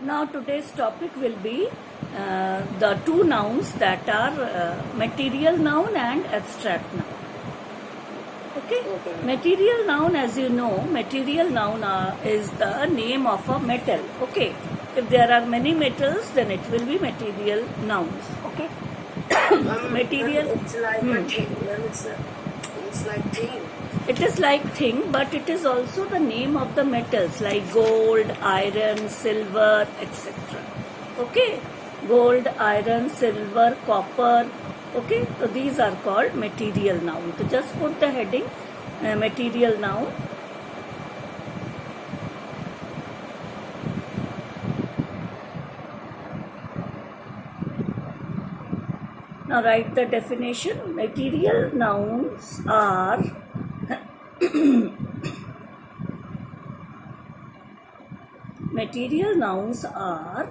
Now today's topic will be the two nouns that are material noun and abstract noun. Okay? Material noun, as you know, material noun is the name of a metal. Okay? If there are many metals, then it will be material nouns. Okay? Material. It's like a thing. It's like thing. It is like thing, but it is also the name of the metals like gold, iron, silver, etc. Okay? Gold, iron, silver, copper. Okay? So these are called material noun. So just put the heading material noun. Now write the definition. Material nouns are material nouns are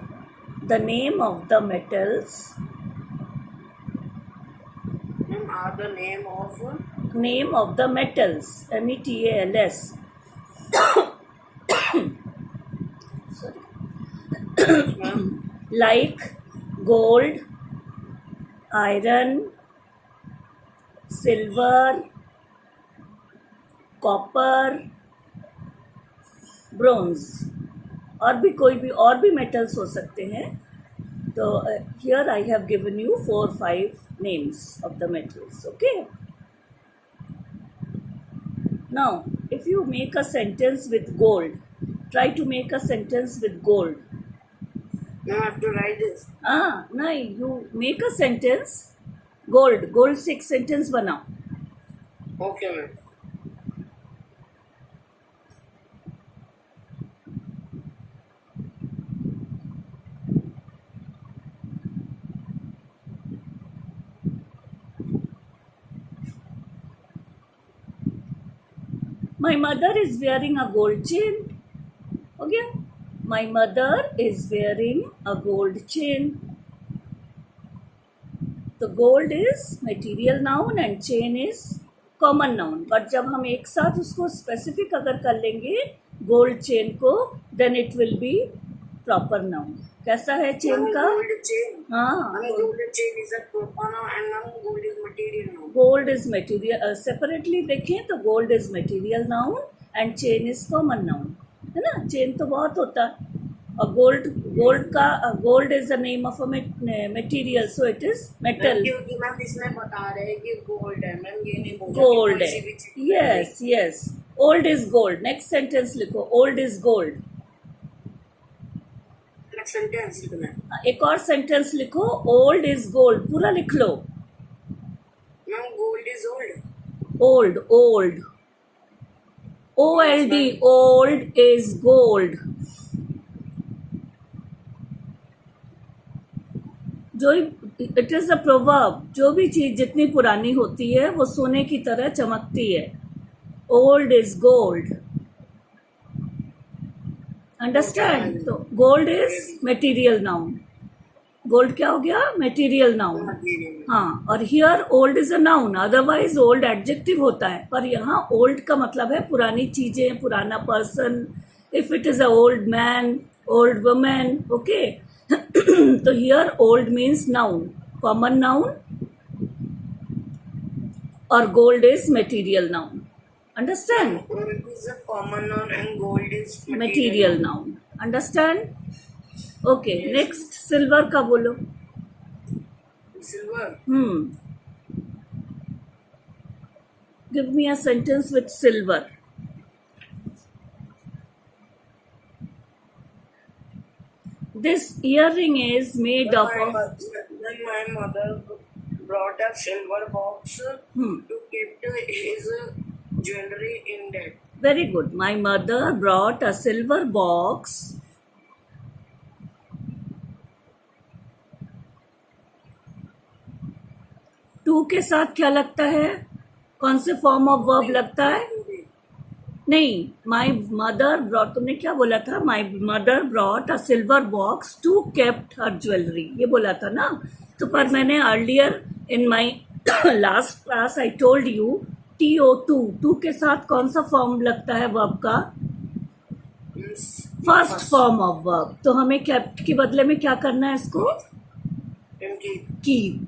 the name of the metals, Are the name of the metals, metals. Sorry. Like gold, iron, silver, copper, bronze और भी कोई भी और भी metals हो सकते हैं. तो here I have given you 4-5 names of the metals. Okay. Now if you make a sentence with gold, try to make a sentence with gold. No, I have to write this. नहीं, you make a sentence gold से एक sentence बनाओ. Okay, ma'am. My mother is wearing a gold chain. हो गया. My mother is wearing a gold chain. तो gold is material noun and chain is common noun. But जब हम एक साथ उसको specific अगर कर लेंगे gold chain को, then it will be proper noun. कैसा है chain का? Gold chain. हाँ. Gold chain is a proper noun and now gold is material noun. Gold is material. Separately देखें तो gold is material noun and chain is common noun. है ना? Chain तो बहुत होता है. और gold is the name of a material, so it is metal. क्योंकि मैम इसमें बता रहे हैं कि गोल्ड है मैम, ये नहीं बोल Gold है. Yes. Old is gold. Next sentence लिखो. Old is gold. Next sentence लिखना है. एक और सेंटेंस लिखो. Old is gold. पूरा लिख लो. Ma'am gold is old. Old. OLD. Old is gold. जो इट इज अ प्रोवर्ब. जो भी चीज जितनी पुरानी होती है वो सोने की तरह चमकती है. Old is gold. अंडरस्टैंड. तो gold is material noun. Gold क्या हो गया? Material noun. हाँ. और here old is a noun. Otherwise old adjective होता है, पर यहाँ ओल्ड का मतलब है पुरानी चीजें, पुराना person. If it is a old man, old women. Okay. तो here old means noun, common noun, और gold is material noun. Understand? Gold is a common noun and gold is material noun. Understand? Okay. Next silver का बोलो. Silver. Give me a sentence with silver. This earring is made up of. When my mother brought a silver box to keep his jewelry in that. Very good. My mother brought a silver box. To के साथ क्या लगता है? कौन से form of verb लगता है? नहीं. My mother brought. तुमने क्या बोला था? My mother brought a silver box to kept her jewellery. ये बोला था ना. तो पर मैंने earlier in my last class I told you TO2. To के साथ कौन सा फॉर्म लगता है वर्ब का? फर्स्ट फॉर्म ऑफ वर्ब, तो हमें केप्ट के बदले में क्या करना है इसको? keep. कीप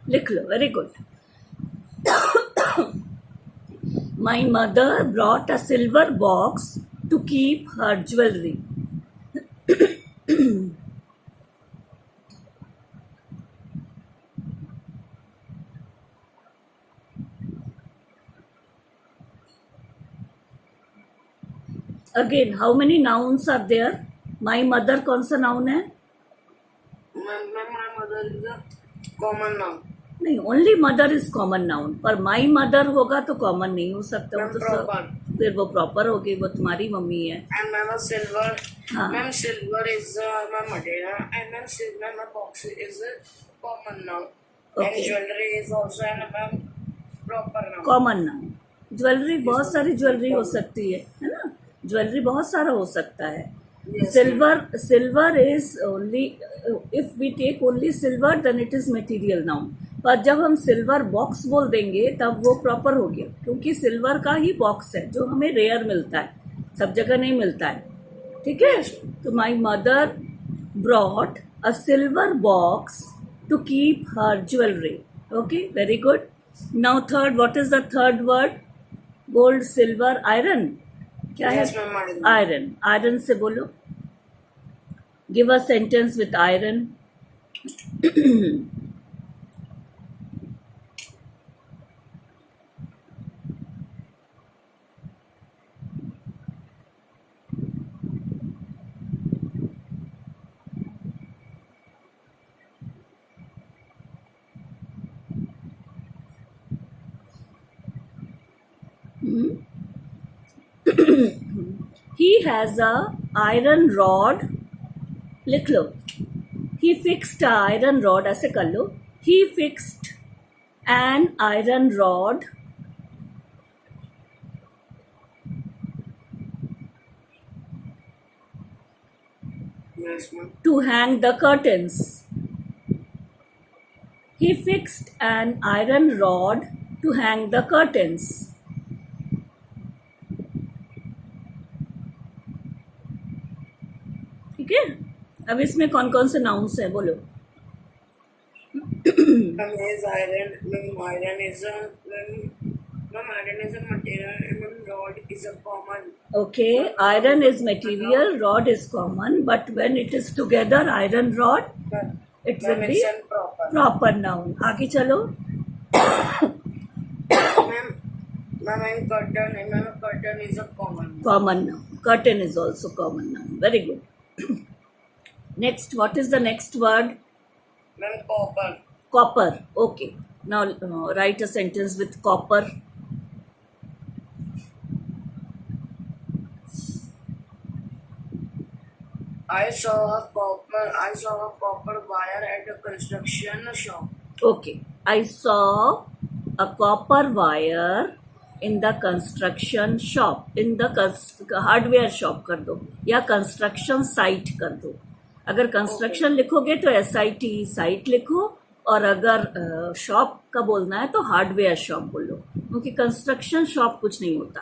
लिख लो. Very good. My mother brought a silver box to keep her jewellery. Again how many nouns are there? My mother कौन सा नाउन है? My mother is a common noun. नहीं, only mother is common noun, पर my mother होगा तो common नहीं हो सकता. वो मैम तो proper. फिर वो प्रॉपर होगी, वो तुम्हारी मम्मी है. And ma'am, a silver. हाँ. Ma'am, silver is my material, and ma'am, silver my box is a common noun. Okay. And jewelry is also an ma'am proper noun. Common noun. Jewellery, बहुत सारी jewellery हो सकती है ना? Jewellery बहुत सारा हो सकता है. Yes, silver is only, if we take only silver then it is material noun. पर जब हम सिल्वर बॉक्स बोल देंगे तब वो प्रॉपर हो गया, क्योंकि सिल्वर का ही बॉक्स है जो हमें रेयर मिलता है, सब जगह नहीं मिलता है. ठीक है. तो my mother brought a silver box to keep her jewellery. Okay, very good. Now third, what is the third word? Gold, silver, iron. क्या है? Yes, ma'am, iron. Iron. Iron से बोलो. Give a sentence with iron. He has a iron rod. लिख लो. He fixed a iron rod. ऐसे कर लो. He fixed an iron rod Yes, ma'am. to hang the curtains. He fixed an iron rod to hang the curtains. ठीक है. अब इसमें कौन कौन से नाउन्स है बोलो. Ma'am, is iron. Ma'am, iron is a material, and ma'am, rod is a common. Okay, iron is material, rod is common, but when it is together, iron rod, Ma'am, it will ma'am, be it's an proper. proper noun. आगे चलो. Ma'am, ma'am, and curtain. And ma'am, curtain is a common. Common noun. Curtain is also common noun. Very good. Next, what is the next word? Ma'am, copper. Copper. Okay. Now write a sentence with copper. I saw a copper wire at a construction shop. Okay. I saw a copper wire in the construction shop. In the hardware shop कर दो, या construction site कर दो. अगर construction लिखोगे तो SIT site लिखो, और अगर शॉप का बोलना है तो हार्डवेयर शॉप बोलो, क्योंकि कंस्ट्रक्शन शॉप कुछ नहीं होता.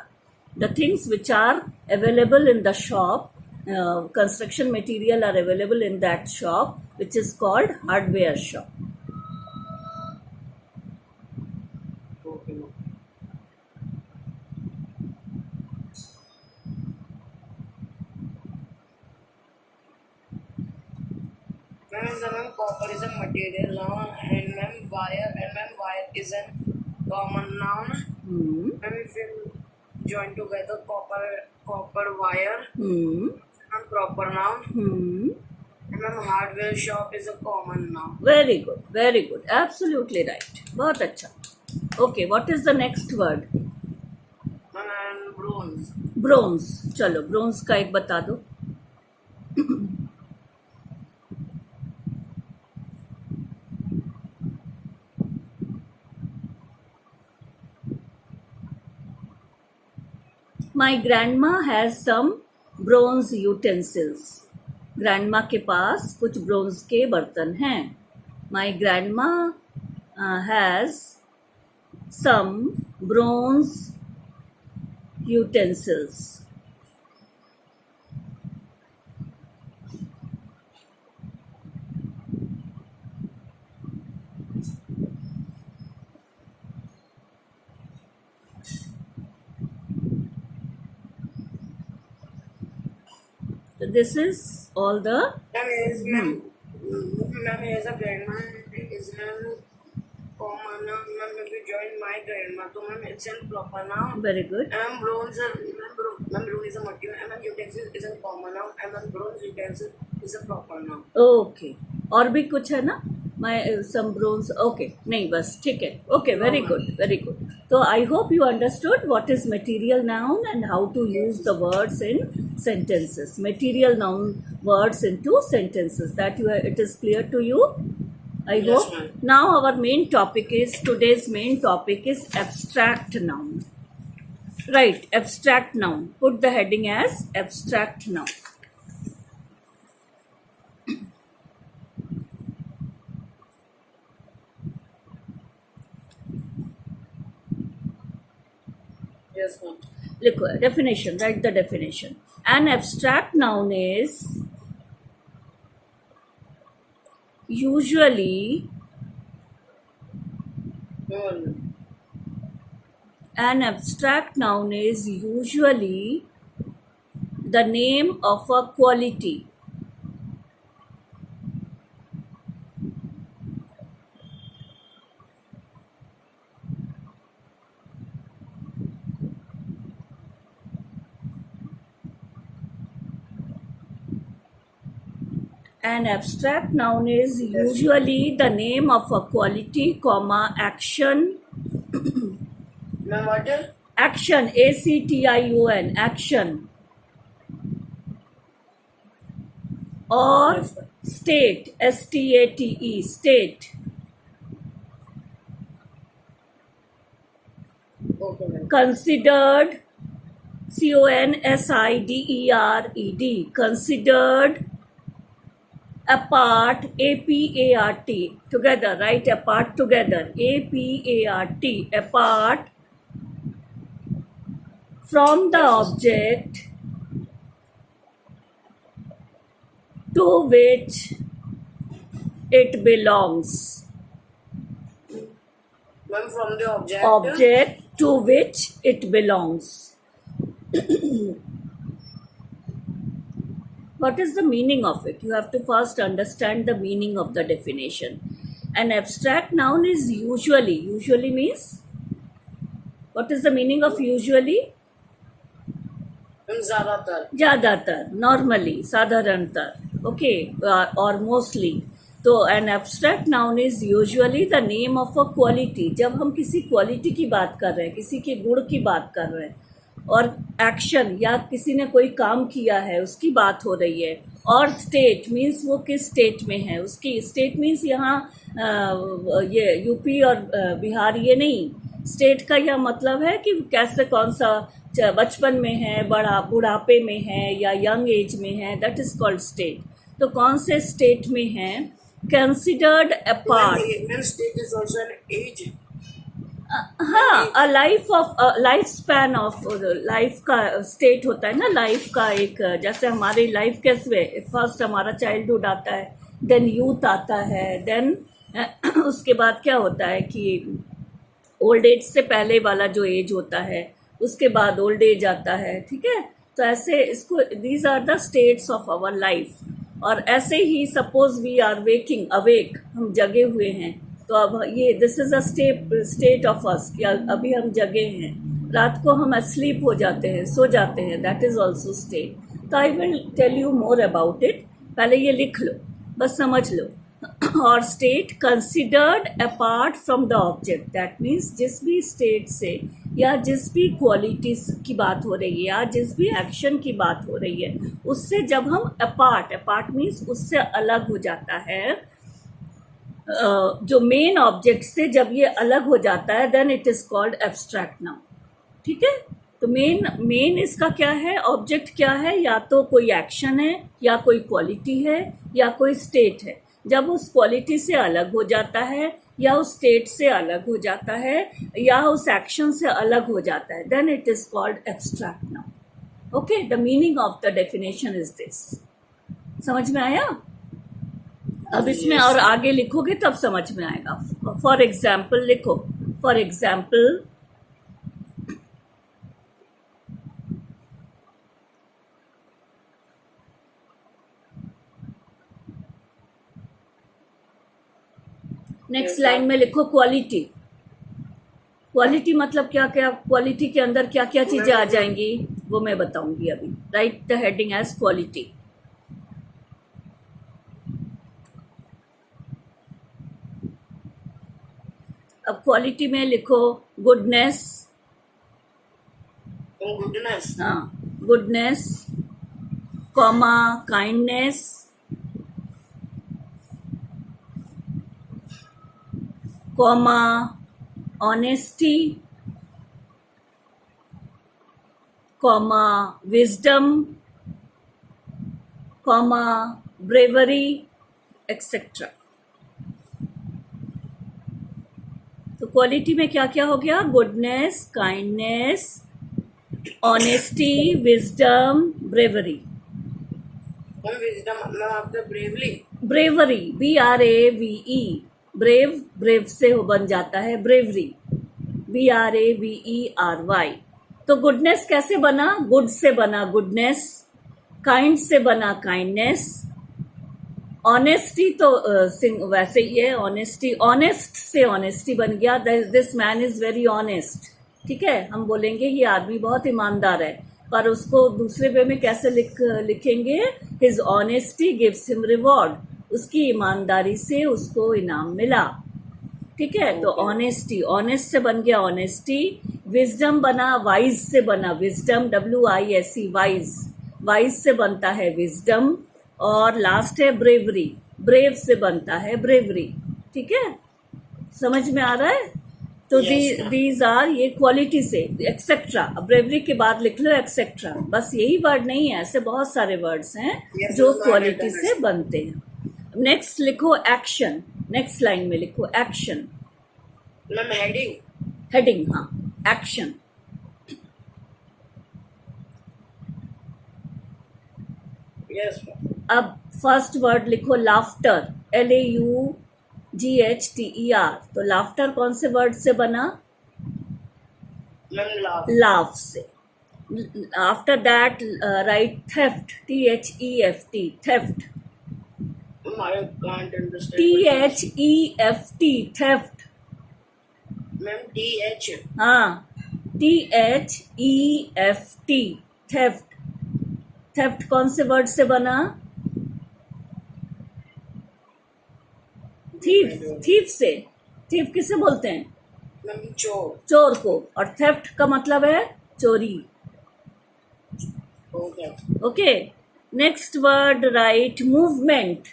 The things which are available in the shop, construction material are available in that shop which is called hardware shop. Okay, ma'am. Ma'am, copper is a material noun, and ma'am, wire is a common noun. Ma'am, if you join together copper wire, and proper noun. And ma'am, hardware shop is a common noun. Very good, very good, absolutely right. बहुत अच्छा. Okay, what is the next word? Ma'am, and bronze. Bronze. चलो, bronze का एक बता दो. My grandma has some bronze utensils. Grandma के पास कुछ bronze के बर्तन हैं. My grandma has some bronze utensils. this is all the Ma'am, he is a grandma. Is ma'am common noun? Ma'am, if you join my grandma, so ma'am, it's a proper noun. very good. Ma'am, brown is a material. Ma'am, utensil is a common noun. And ma'am, bronze utensil is a proper noun. Okay, और भी कुछ है ना? मैं सम bronze, okay नहीं बस ठीक है. Okay, very good, very good. तो I hope you understood what is material noun and how to use the words in sentences. Material noun words into sentences. It is clear to you. I Yes, hope. ma'am. Now our today's main topic is abstract noun. Right, abstract noun. Put the heading as abstract noun. Yes, ma'am. Look, definition, write the definition. An abstract noun is usually the name of a quality. An abstract noun is usually the name of a quality, comma, action. Ma'am, what? Action, ACTION, action. Or Yes, ma'am. state, STATE, state. Okay, ma'am. Considered, CONSIDERED, considered. Apart, APART, together, right? Apart, together, APART, apart from the object to which it belongs. Ma'am, from the Object to which it belongs. What is the meaning of it? You have to first understand the meaning of the definition. An abstract noun is usually means, what is the meaning of usually? Ma'am, ज़्यादातर, normally, साधारणतर, okay, or mostly. तो an abstract noun is usually the name of a quality. जब हम किसी quality की बात कर रहे हैं, किसी के गुण की बात कर रहे हैं, और एक्शन या किसी ने कोई काम किया है उसकी बात हो रही है, और स्टेट मीन्स वो किस स्टेट में है, उसकी स्टेट मीन्स यहाँ ये यूपी और बिहार ये नहीं. स्टेट का यह मतलब है कि कैसे, कौन सा, बचपन में है, बुढ़ापे में है या यंग एज में है, दैट इज कॉल्ड स्टेट. तो कौन से स्टेट में है? Considered apart. Ma'am, state is also an age. हाँ, लाइफ स्पैन ऑफ लाइफ का स्टेट होता है ना, लाइफ का एक, जैसे हमारी लाइफ कैसे, फर्स्ट हमारा चाइल्डहुड आता है, देन यूथ आता है, देन उसके बाद क्या होता है कि ओल्ड एज से पहले वाला जो एज होता है, उसके बाद ओल्ड एज आता है. ठीक है, तो ऐसे इसको, these are the states of our life. और ऐसे ही सपोज वी आर अवेक, हम जगे हुए हैं, तो अब ये this is a state of us कि अभी हम जगे हैं. रात को हम अस्लीप हो जाते हैं, सो जाते हैं, दैट इज ऑल्सो स्टेट. तो I will tell you more about it. पहले ये लिख लो, बस समझ लो. और state considered apart from the object, that means जिस भी स्टेट से या जिस भी क्वालिटीज की बात हो रही है या जिस भी एक्शन की बात हो रही है, उससे जब हम अपार्ट मीन्स उससे अलग हो जाता है, जो मेन ऑब्जेक्ट से जब ये अलग हो जाता है, then it is called abstract noun. ठीक है, तो मेन इसका क्या है, ऑब्जेक्ट क्या है, या तो कोई एक्शन है या कोई क्वालिटी है या कोई स्टेट है. जब उस क्वालिटी से अलग हो जाता है या उस स्टेट से अलग हो जाता है या उस एक्शन से अलग हो जाता है, then it is called abstract noun. Okay, the meaning of the definition is this. समझ में आया? अब इसमें और आगे लिखोगे तब समझ में आएगा. फॉर एग्जाम्पल लिखो. फॉर एग्जाम्पल, नेक्स्ट लाइन में लिखो क्वालिटी। क्वालिटी मतलब क्या क्या, क्वालिटी के अंदर क्या क्या चीजें आ जाएंगी वो मैं बताऊंगी अभी। Write the heading as quality. अब क्वालिटी में लिखो गुडनेस। गुडनेस, हाँ, goodness, comma kindness, comma honesty, comma wisdom, comma bravery, etcetera. तो क्वालिटी में क्या क्या हो गया? Goodness, kindness, honesty, wisdom, bravery. Wisdom मतलब आपका bravely. Bravery, BRAVE, brave, brave से हो बन जाता है ब्रेवरी, BRAVERY। तो गुडनेस कैसे बना? गुड से बना गुडनेस, काइंड से बना काइंडनेस, ऑनेस्टी तो वैसे ही है ऑनेस्टी, ऑनेस्ट से ऑनेस्टी बन गया, this man is very honest. ठीक है, हम बोलेंगे ये आदमी बहुत ईमानदार है, पर उसको दूसरे वे में कैसे लिखेंगे? His honesty gives him reward, उसकी ईमानदारी से उसको इनाम मिला। ठीक है, तो ऑनेस्टी, ऑनेस्ट से बन गया ऑनेस्टी। विजडम बना वाइज से बना विजडम, WISE, वाइज, वाइज से बनता है विजडम। और लास्ट है ब्रेवरी, ब्रेव से बनता है ब्रेवरी। ठीक है, समझ में आ रहा है? तो Yes, दीज आर ये क्वालिटी से, एक्सेट्रा। अब ब्रेवरी के बाद लिख लो एक्सेट्रा, बस यही वर्ड नहीं है, ऐसे बहुत सारे वर्ड्स हैं Yes, जो ma'am, I क्वालिटी understand. से बनते हैं। नेक्स्ट लिखो एक्शन। नेक्स्ट लाइन में लिखो एक्शन। मैम हेडिंग, हेडिंग, हाँ, एक्शन। यस अब फर्स्ट वर्ड लिखो लाफ्टर, LAUGHTER। तो लाफ्टर कौन से वर्ड से बना? मैम लाफ, लाफ से। After that right theft, THEFT, theft, I can't understand. THEFT, theft. Ma'am TH, हाँ, THEFT, थेफ्ट। थेफ्ट कौन से वर्ड से बना? थीफ, थीफ से। थीफ किसे बोलते हैं? मैम चोर, चोर को। और थेफ्ट का मतलब है चोरी। Okay okay, next word right movement.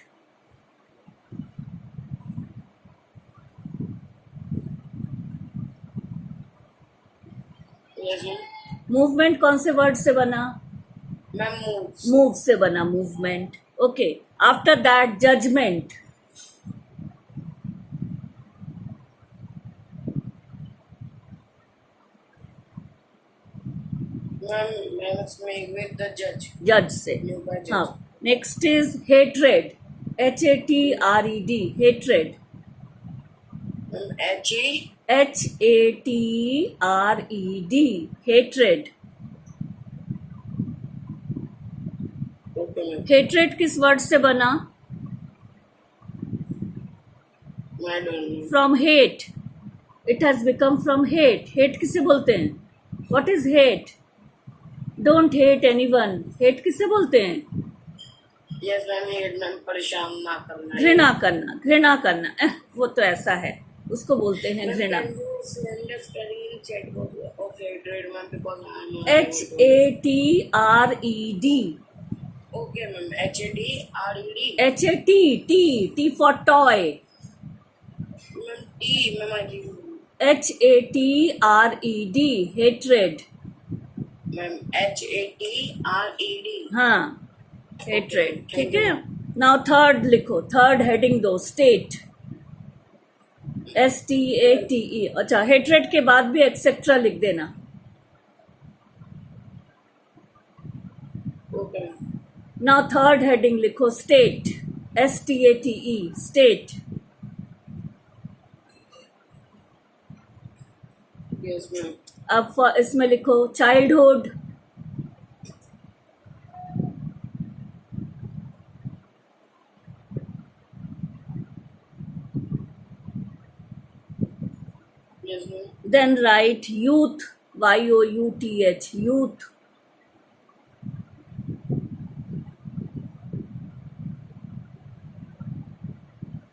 Yes movement कौन से वर्ड से बना? मैम मूव्स, मूव से बना movement. Okay, after that judgement. Ma'am let's make with the जज, जज से। न्यू बाय जज। हाँ, next is hatred, HATRED, hatred, ma'am HE, HATRED, hatred. Okay ma'am, hatred किस वर्ड से बना? I don't know. From hate, it has become from hate. Hate किसे बोलते हैं? What is hate? Don't hate anyone. Hate किसे बोलते हैं? Yes ma'am hate ma'am परेशान ना करना, घृणा करना, घृणा करना। वो तो ऐसा है, उसको बोलते हैं घृणा। Can you send a spelling in chat box? Okay, great ma'am, because I am HATRED, okay ma'am, HATRED, HAT, T for toy, ma'am T, ma'am I give you, HATRED, hatred। ma'am HATRED, हाँ, hatred। ठीक है, now third लिखो, third heading दो, state, STATE। अच्छा, hatred के बाद भी etcetera लिख देना। okay ma'am, now third heading लिखो, state, STATE, state. yes ma'am, अब इसमें लिखो childhood, Yes, ma'am. Then write youth, youth, youth.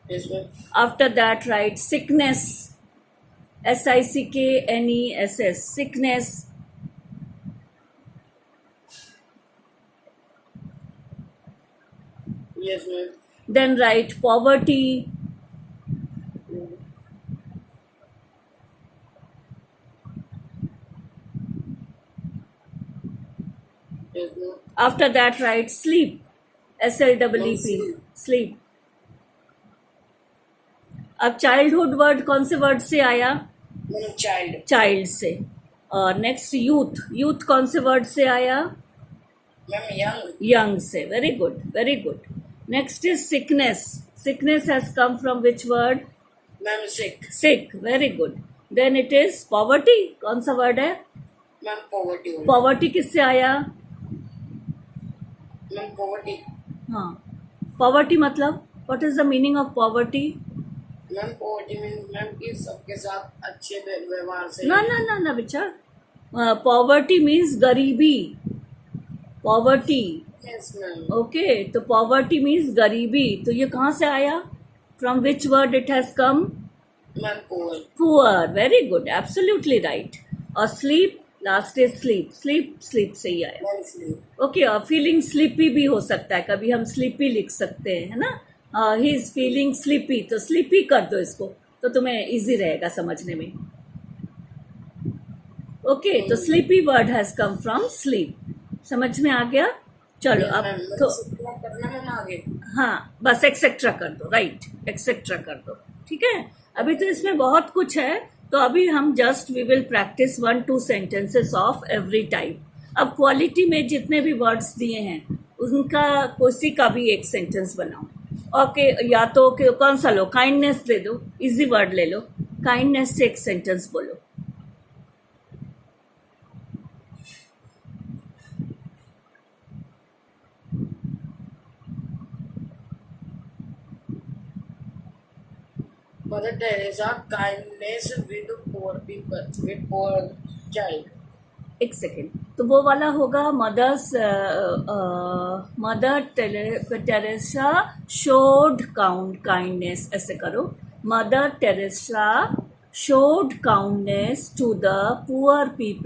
Yes, ma'am. After that write sickness, sickness, sickness. Yes, ma'am. Then write poverty, Yes, ma'am. after that write sleep, SLEEP, Sleep. sleep. अब childhood word कौन से word से आया? Ma'am, child. Child से. और next youth, youth कौन से word से आया? Ma'am, young. यंग से. Very good, very good. Next is sickness, sickness has come from which word? Ma'am, sick. Sick. Very good. Then it is poverty, कौन सा word है? Ma'am, poverty. पॉवर्टी किससे आया? Ma'am, poverty. हाँ, poverty मतलब what is the meaning of poverty? Ma'am poverty means ma'am कि सबके साथ अच्छे व्यवहार से. ना ना ना ना बेटा, पॉवर्टी मीन्स गरीबी, पॉवर्टी. Yes, ma'am. ओके, तो पॉवर्टी मीन्स गरीबी. तो ये कहाँ से आया? From which word it has come? Ma'am poor. Poor. Very good, absolutely right. और sleep, last is sleep, sleep sleep से ही आया. Ma'am, sleep. ओके, और फीलिंग स्लीपी भी हो सकता है, कभी हम स्लीपी लिख सकते हैं, है ना? ही इज फीलिंग स्लीपी, तो स्लीपी कर दो इसको, तो तुम्हें इजी रहेगा समझने में. ओके, तो sleepy word has come from sleep. समझ में आ गया? चलो अब मैम तो कितना करना मैम आगे. हाँ, बस एक्सेट्रा कर दो. राइट, एक्सेट्रा कर दो. ठीक है, अभी तो इसमें बहुत कुछ है, तो अभी हम just we will practise 1-2 sentences of every type. अब क्वालिटी में जितने भी वर्ड्स दिए हैं उनका किसी का भी एक सेंटेंस बनाओ. ओके, या तो कौन सा लो? काइंडनेस दे दो, इजी वर्ड ले लो. काइंडनेस से एक सेंटेंस बोलो. Mother Teresa kindness with poor people, with poor child. एक सेकेंड, तो वो वाला होगा मदर टेरेसा शोड काइंडनेस, ऐसे करो. Mother Teresa showed kindness to the poor people